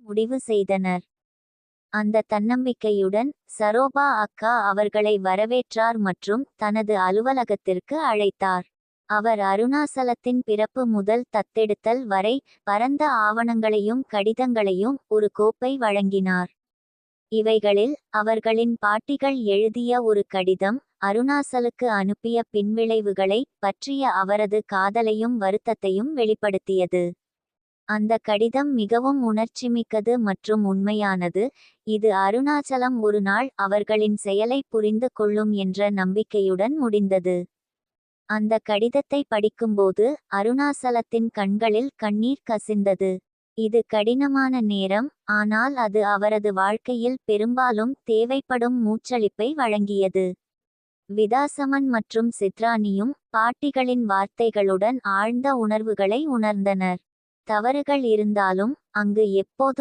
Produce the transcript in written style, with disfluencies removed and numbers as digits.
முடிவு செய்தனர். அந்த தன்னம்பிக்கையுடன் சரோபா அக்கா அவர்களை வரவேற்றார் மற்றும் தனது அலுவலகத்திற்கு அழைத்தார். அவர் அருணாசலத்தின் பிறப்பு முதல் தத்தெடுத்தல் வரை பரந்த ஆவணங்களையும் கடிதங்களையும் ஒரு கோப்பை வழங்கினார். இவைகளில் அவர்களின் பாட்டிகள் எழுதிய ஒரு கடிதம் அருணாசலுக்கு அனுப்பிய பின்விளைவுகளை பற்றிய அவரது காதலையும் வருத்தத்தையும் வெளிப்படுத்தியது. அந்த கடிதம் மிகவும் உணர்ச்சிமிக்கது மற்றும் உண்மையானது. இது அருணாச்சலம் ஒரு நாள் அவர்களின் செயலை புரிந்து கொள்ளும் என்ற நம்பிக்கையுடன் முடிந்தது. அந்த கடிதத்தை படிக்கும்போது அருணாசலத்தின் கண்களில் கண்ணீர் கசிந்தது. இது கடினமான நேரம், ஆனால் அது அவரது வாழ்க்கையில் பெரும்பாலும் தேவைப்படும் மூச்சளிப்பை வழங்கியது. விதாசமன் மற்றும் சித்ரானியும் பாட்டிகளின் வார்த்தைகளுடன் ஆழ்ந்த உணர்வுகளை உணர்ந்தனர். தவறுகள் இருந்தாலும் அங்கு எப்போதும்